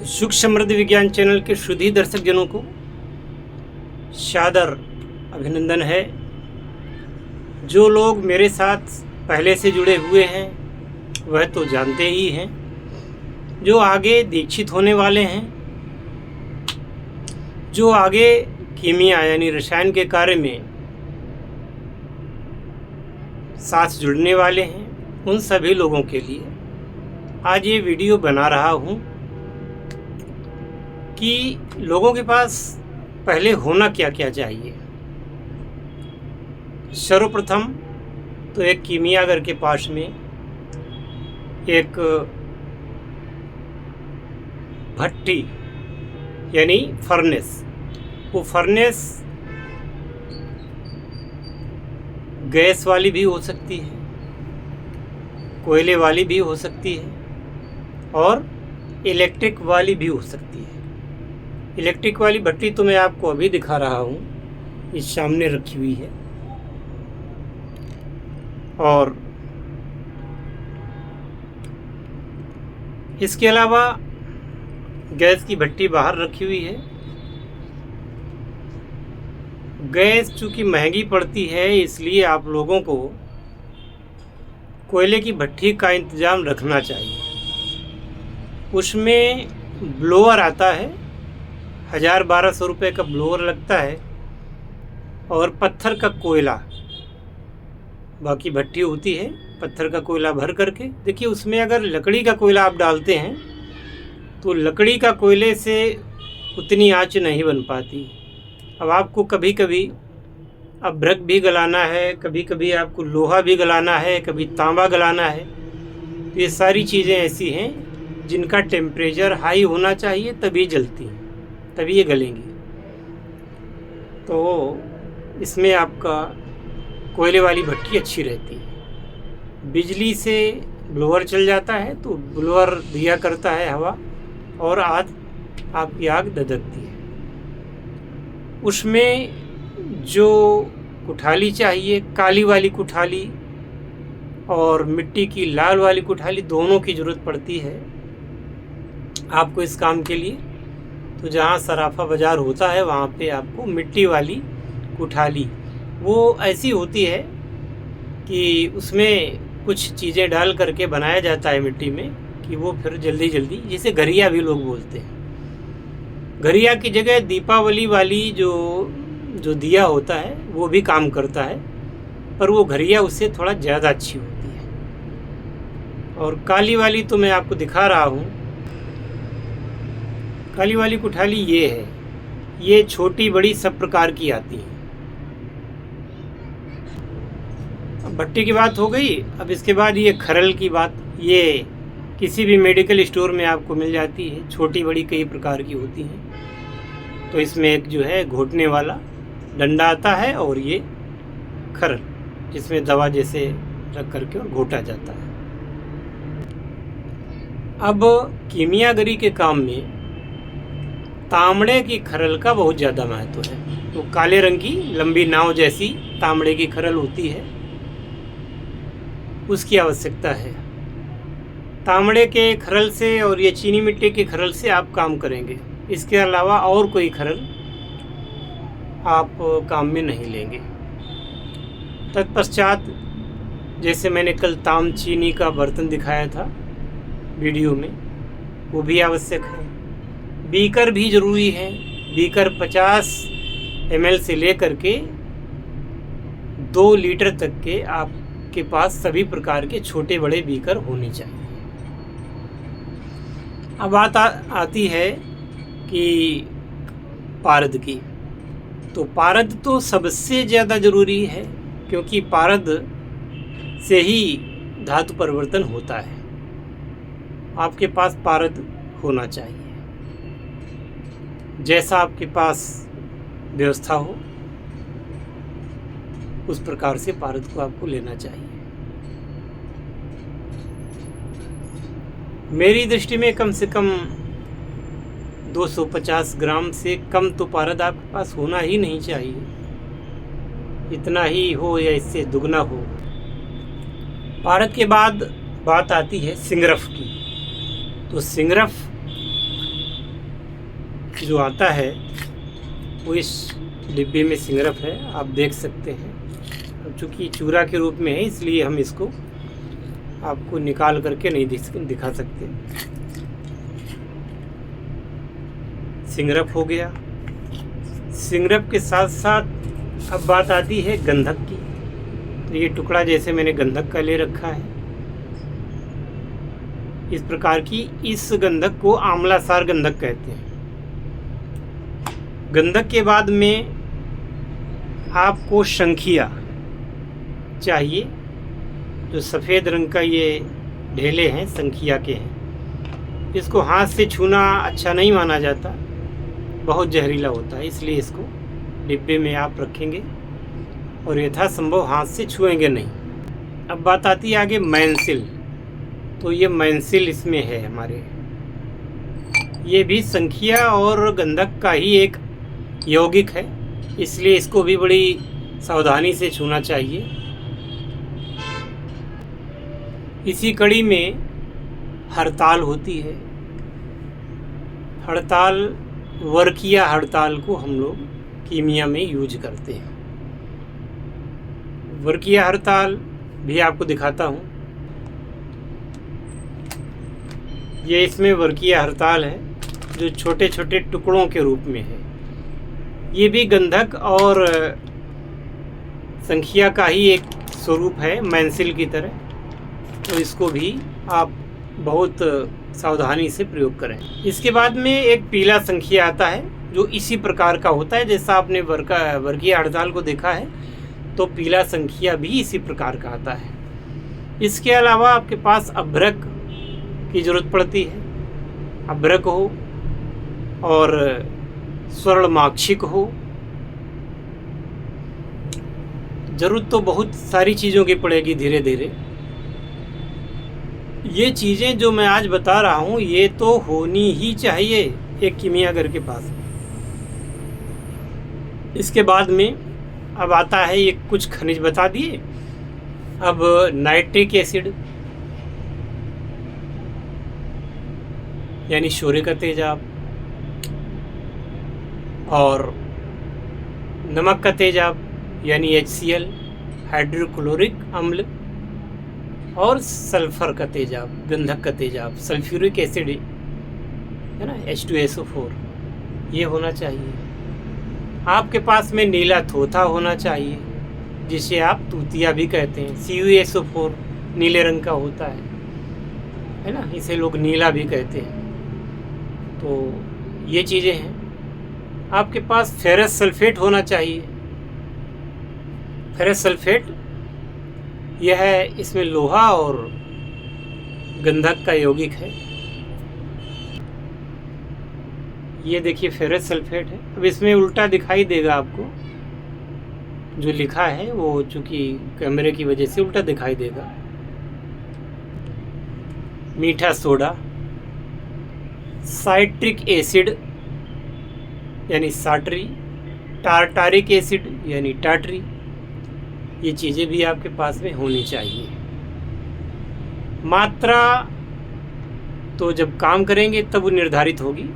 सुख समृद्ध विज्ञान चैनल के शुद्धी दर्शक जनों को सादर अभिनंदन है। जो लोग मेरे साथ पहले से जुड़े हुए हैं वह तो जानते ही हैं, जो आगे दीक्षित होने वाले हैं, जो आगे कीमिया यानी रसायन के कार्य में साथ जुड़ने वाले हैं, उन सभी लोगों के लिए आज ये वीडियो बना रहा हूँ कि लोगों के पास पहले होना क्या क्या चाहिए। सर्वप्रथम तो एक कीमियागर के पास में एक भट्टी यानी फर्नेस, वो फर्नेस गैस वाली भी हो सकती है, कोयले वाली भी हो सकती है और इलेक्ट्रिक वाली भी हो सकती है। इलेक्ट्रिक वाली भट्टी तो मैं आपको अभी दिखा रहा हूँ, इस सामने रखी हुई है, और इसके अलावा गैस की भट्टी बाहर रखी हुई है। गैस चूँकि महंगी पड़ती है, इसलिए आप लोगों को कोयले की भट्टी का इंतज़ाम रखना चाहिए। उसमें ब्लोअर आता है, 1000-1200 रुपये का ब्लोअर लगता है, और पत्थर का कोयला, बाकी भट्टी होती है पत्थर का कोयला भर करके। देखिए, उसमें अगर लकड़ी का कोयला आप डालते हैं तो लकड़ी का कोयले से उतनी आंच नहीं बन पाती। अब आपको कभी कभी अभ्रक भी गलाना है, कभी कभी आपको लोहा भी गलाना है, कभी तांबा गलाना है। तो ये सारी चीज़ें ऐसी हैं जिनका टेम्परेचर हाई होना चाहिए, तभी जलती हैं, तभी ये गलेंगी। तो इसमें आपका कोयले वाली भट्टी अच्छी रहती है। बिजली से ब्लोअर चल जाता है तो ब्लोअर दिया करता है हवा, और आपकी आग धधकती है। उसमें जो कुठाली चाहिए, काली वाली कुठाली और मिट्टी की लाल वाली कुठाली, दोनों की ज़रूरत पड़ती है आपको इस काम के लिए। तो जहाँ सराफा बाज़ार होता है वहाँ पे आपको मिट्टी वाली कुठाली, वो ऐसी होती है कि उसमें कुछ चीज़ें डाल करके बनाया जाता है मिट्टी में, कि वो फिर जल्दी जल्दी, जिसे घरिया भी लोग बोलते हैं। घरिया की जगह दीपावली वाली जो दिया होता है वो भी काम करता है, पर वो घरिया उससे थोड़ा ज़्यादा अच्छी होती है। और काली वाली तो मैं आपको दिखा रहा हूँ। काली वाली कुठाली ये है, ये छोटी बड़ी सब प्रकार की आती है। अब भट्टी की बात हो गई, अब इसके बाद ये खरल की बात। ये किसी भी मेडिकल स्टोर में आपको मिल जाती है, छोटी बड़ी कई प्रकार की होती हैं। तो इसमें एक जो है घोटने वाला डंडा आता है, और ये खरल जिसमें दवा जैसे रख करके और घोटा जाता है। अब कीमियागरी के काम में तांबड़े की खरल का बहुत ज़्यादा महत्व है। तो काले रंग की लंबी नाव जैसी तांबड़े की खरल होती है, उसकी आवश्यकता है। तांबड़े के खरल से और ये चीनी मिट्टी की खरल से आप काम करेंगे। इसके अलावा और कोई खरल आप काम में नहीं लेंगे। तत्पश्चात जैसे मैंने कल ताम चीनी का बर्तन दिखाया था वीडियो में, वो भी आवश्यक है। बीकर भी ज़रूरी है। बीकर 50 ml से लेकर के 2 लीटर तक के आपके पास सभी प्रकार के छोटे बड़े बीकर होने चाहिए। अब बात आती है कि पारद की। तो पारद तो सबसे ज़्यादा ज़रूरी है, क्योंकि पारद से ही धातु परिवर्तन होता है। आपके पास पारद होना चाहिए। जैसा आपके पास व्यवस्था हो उस प्रकार से पारद को आपको लेना चाहिए। मेरी दृष्टि में कम से कम 250 ग्राम से कम तो पारद आपके पास होना ही नहीं चाहिए। इतना ही हो या इससे दुगना हो। पारद के बाद बात आती है सिंगरफ की। तो सिंगरफ जो आता है वो इस डिब्बे में सिंगरफ है, आप देख सकते हैं। चूँकि चूरा के रूप में है इसलिए हम इसको आपको निकाल करके नहीं दिखा सकते। सिंगरफ हो गया। सिंगरफ के साथ साथ अब बात आती है गंधक की। तो ये टुकड़ा जैसे मैंने गंधक का ले रखा है, इस प्रकार की इस गंधक को आंवलासार गंधक कहते हैं। गंधक के बाद में आपको शंखिया चाहिए, जो सफ़ेद रंग का ये ढेले हैं शंखिया के हैं। इसको हाथ से छूना अच्छा नहीं माना जाता, बहुत जहरीला होता है, इसलिए इसको डिब्बे में आप रखेंगे और यथासंभव हाथ से छुएंगे नहीं। अब बात आती है आगे मैंसिल। तो ये मैंसिल इसमें है हमारे, ये भी शंखिया और गंधक का ही एक यौगिक है, इसलिए इसको भी बड़ी सावधानी से छूना चाहिए। इसी कड़ी में हड़ताल होती है। हड़ताल, वर्किया हड़ताल को हम लोग कीमिया में यूज करते हैं। वर्किया हड़ताल भी आपको दिखाता हूँ। ये इसमें वर्किया हड़ताल है जो छोटे छोटे टुकड़ों के रूप में है। ये भी गंधक और शंखिया का ही एक स्वरूप है मैंसिल की तरह। तो इसको भी आप बहुत सावधानी से प्रयोग करें। इसके बाद में एक पीला शंखिया आता है जो इसी प्रकार का होता है, जैसा आपने वर्किया हड़ताल को देखा है तो पीला शंखिया भी इसी प्रकार का आता है। इसके अलावा आपके पास अभ्रक की ज़रूरत पड़ती है। अभ्रक हो और स्वर्णमाक्षिक हो। ज़रूरत तो बहुत सारी चीज़ों की पड़ेगी धीरे धीरे। ये चीज़ें जो मैं आज बता रहा हूँ ये तो होनी ही चाहिए एक कीमियागर के पास। इसके बाद में अब आता है ये कुछ खनिज बता दिए। अब नाइट्रिक एसिड यानी शोरे का तेजाब, और नमक का तेजाब यानी HCl हाइड्रोक्लोरिक अम्ल, और सल्फर का तेजाब गंधक का तेजाब सल्फ्यूरिक एसिड है ना H2SO4, ये होना चाहिए। आपके पास में नीला थोथा होना चाहिए जिसे आप तूतिया भी कहते हैं। CuSO4 नीले रंग का होता है ना, इसे लोग नीला भी कहते हैं। तो ये चीज़ें हैं। आपके पास फेरस सल्फेट होना चाहिए। फेरस सल्फेट यह है, इसमें लोहा और गंधक का यौगिक है। ये देखिए फेरस सल्फेट है। अब इसमें उल्टा दिखाई देगा आपको, जो लिखा है वो चूंकि कैमरे की वजह से उल्टा दिखाई देगा। मीठा सोडा, साइट्रिक एसिड यानी साटरी, टार्टारिक एसिड यानी टाटरी, ये चीज़ें भी आपके पास में होनी चाहिए। मात्रा तो जब काम करेंगे तब वो निर्धारित होगी,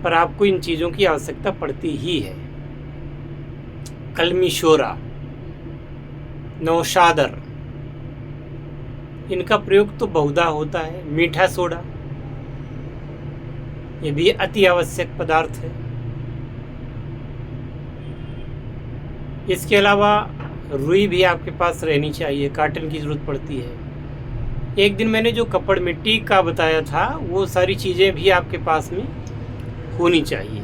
पर आपको इन चीज़ों की आवश्यकता पड़ती ही है। कलमी शोरा, नौशादर, इनका प्रयोग तो बहुधा होता है। मीठा सोडा, ये भी अति आवश्यक पदार्थ है। इसके अलावा रुई भी आपके पास रहनी चाहिए, काटन की ज़रूरत पड़ती है। एक दिन मैंने जो कपड़ मिट्टी का बताया था वो सारी चीज़ें भी आपके पास में होनी चाहिए।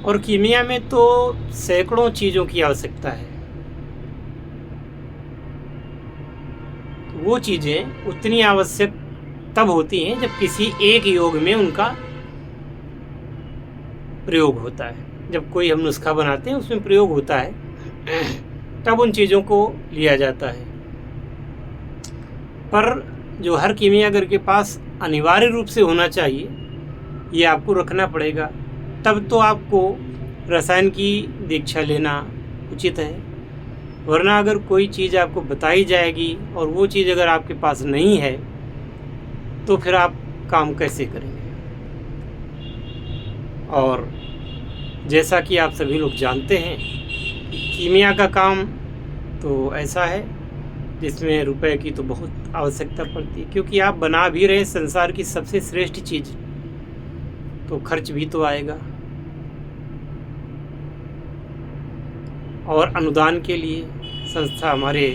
और कीमिया में तो सैकड़ों चीज़ों की आवश्यकता है। वो चीज़ें उतनी आवश्यक तब होती हैं जब किसी एक योग में उनका प्रयोग होता है। जब कोई हम नुस्खा बनाते हैं उसमें प्रयोग होता है, तब उन चीज़ों को लिया जाता है। पर जो हर कीमियागर के पास अनिवार्य रूप से होना चाहिए, ये आपको रखना पड़ेगा। तब तो आपको रसायन की दीक्षा लेना उचित है। वरना अगर कोई चीज़ आपको बताई जाएगी और वो चीज़ अगर आपके पास नहीं है तो फिर आप काम कैसे करेंगे। और जैसा कि आप सभी लोग जानते हैं, कीमिया का काम तो ऐसा है जिसमें रुपए की तो बहुत आवश्यकता पड़ती है, क्योंकि आप बना भी रहे संसार की सबसे श्रेष्ठ चीज़, तो खर्च भी तो आएगा। और अनुदान के लिए संस्था, हमारे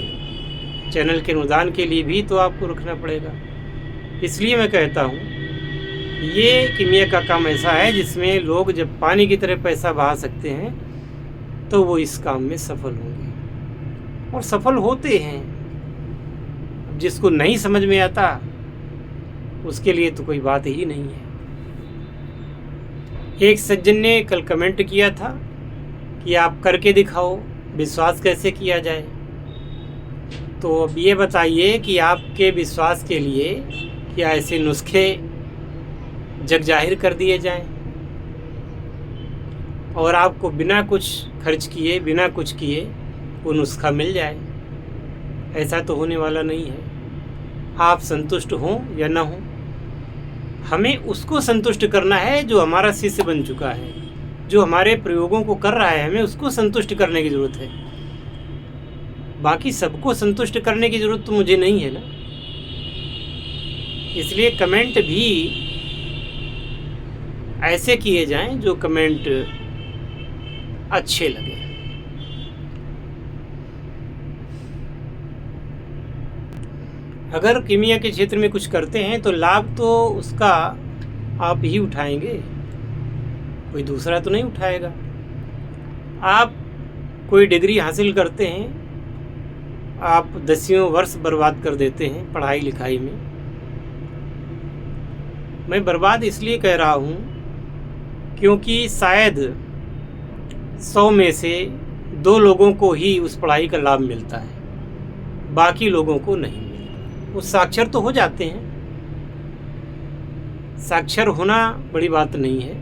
चैनल के अनुदान के लिए भी तो आपको रखना पड़ेगा। इसलिए मैं कहता हूँ, ये कीमिया का काम ऐसा है जिसमें लोग जब पानी की तरह पैसा बहा सकते हैं तो वो इस काम में सफल होंगे, और सफल होते हैं। जिसको नहीं समझ में आता उसके लिए तो कोई बात ही नहीं है। एक सज्जन ने कल कमेंट किया था कि आप करके दिखाओ, विश्वास कैसे किया जाए। तो अब ये बताइए कि आपके विश्वास के लिए क्या ऐसे नुस्खे जग जाहिर कर दिए जाएं और आपको बिना कुछ खर्च किए, बिना कुछ किए वो नुस्खा मिल जाए? ऐसा तो होने वाला नहीं है। आप संतुष्ट हों या ना हों, हमें उसको संतुष्ट करना है जो हमारा शिष्य बन चुका है, जो हमारे प्रयोगों को कर रहा है। हमें उसको संतुष्ट करने की ज़रूरत है। बाकी सबको संतुष्ट करने की ज़रूरत तो मुझे नहीं है ना। इसलिए कमेंट भी ऐसे किए जाएं जो कमेंट अच्छे लगे। अगर कीमिया के क्षेत्र में कुछ करते हैं तो लाभ तो उसका आप ही उठाएंगे, कोई दूसरा तो नहीं उठाएगा। आप कोई डिग्री हासिल करते हैं, आप 10वें वर्ष बर्बाद कर देते हैं पढ़ाई लिखाई में। मैं बर्बाद इसलिए कह रहा हूँ क्योंकि शायद 100 में से 2 लोगों को ही उस पढ़ाई का लाभ मिलता है, बाकी लोगों को नहीं मिलता। वो साक्षर तो हो जाते हैं, साक्षर होना बड़ी बात नहीं है।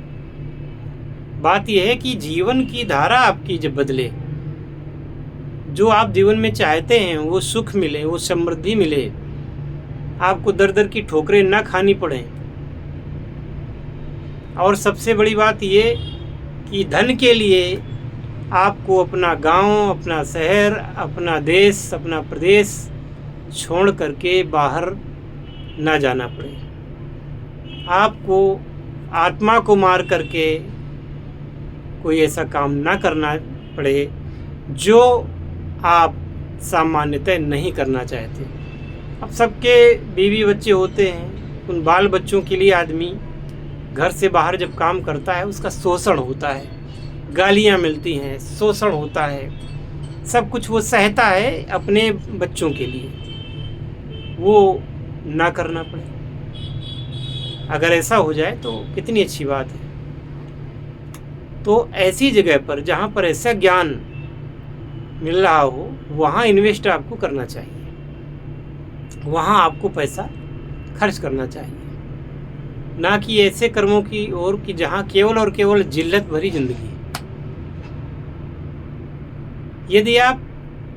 बात यह है कि जीवन की धारा आपकी जब बदले, जो आप जीवन में चाहते हैं वो सुख मिले, वो समृद्धि मिले, आपको दर दर की ठोकरें ना खानी पड़े। और सबसे बड़ी बात ये कि धन के लिए आपको अपना गांव, अपना शहर, अपना देश, अपना प्रदेश छोड़ करके बाहर ना जाना पड़े, आपको आत्मा को मार करके कोई ऐसा काम ना करना पड़े जो आप सामान्यतः नहीं करना चाहते। अब सबके बीवी बच्चे होते हैं, उन बाल बच्चों के लिए आदमी घर से बाहर जब काम करता है उसका शोषण होता है, गालियाँ मिलती हैं, शोषण होता है, सब कुछ वो सहता है अपने बच्चों के लिए, वो ना करना पड़े। अगर ऐसा हो जाए तो कितनी अच्छी बात है। तो ऐसी जगह पर जहाँ पर ऐसा ज्ञान मिल रहा हो वहाँ इन्वेस्ट आपको करना चाहिए, वहाँ आपको पैसा खर्च करना चाहिए, ना कि ऐसे कर्मों की ओर कि जहाँ केवल और केवल जिल्लत भरी जिंदगी। यदि आप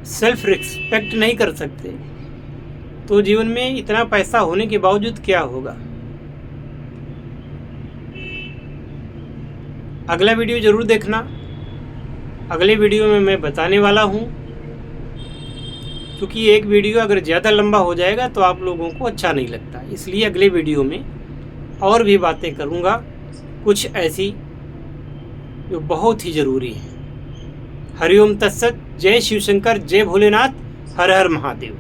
सेल्फ रिस्पेक्ट नहीं कर सकते तो जीवन में इतना पैसा होने के बावजूद क्या होगा? अगला वीडियो ज़रूर देखना। अगले वीडियो में मैं बताने वाला हूँ, क्योंकि एक वीडियो अगर ज़्यादा लंबा हो जाएगा तो आप लोगों को अच्छा नहीं लगता। इसलिए अगले वीडियो में और भी बातें करूँगा, कुछ ऐसी जो बहुत ही ज़रूरी है। हरिओम तत्सत। जय शिव शंकर, जय भोलेनाथ, हर हर महादेव।